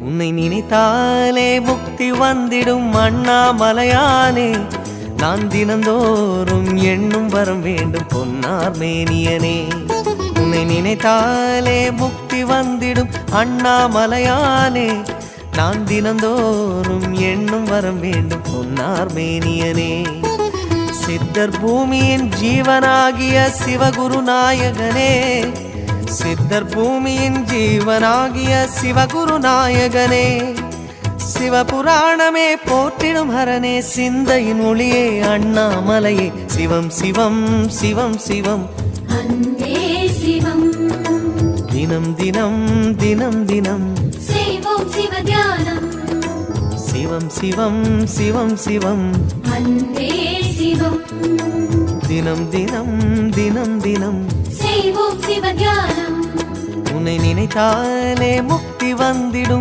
உன்னை நினைத்தாலே முக்தி வந்திடும் அண்ணாமலையானே. நான் தினந்தோறும் எண்ணும் வரம் வேண்டும் பொன்னார் மேனியனே. உன்னை நினைத்தாலே முக்தி வந்திடும் அண்ணாமலையானே. நான் தினந்தோறும் எண்ணும் வரம் வேண்டும் பொன்னார் மேனியனே. சித்தர் பூமியின் ஜீவனாகிய சிவகுரு நாயகனே. சித்தர் பூமியின் ஜீவனாகிய சிவகுரு நாயகனே. சிவபுராணமே போற்றிடும் ஹரனே. சிந்தையின் ஒளியே அண்ணாமலையே. சிவம் சிவம் சிவம் சிவம் அன்பே சிவம். தினம் தினம் தினம் தினம் செய்வோம் சிவ தியானம். சிவம் சிவம் சிவம் சிவம் அன்பே சிவம். தினம் தினம் தினம் தினம் செய்வோம் சிவ தியானம். உன்னை நினைத்தாலே முக்தி வந்திடும்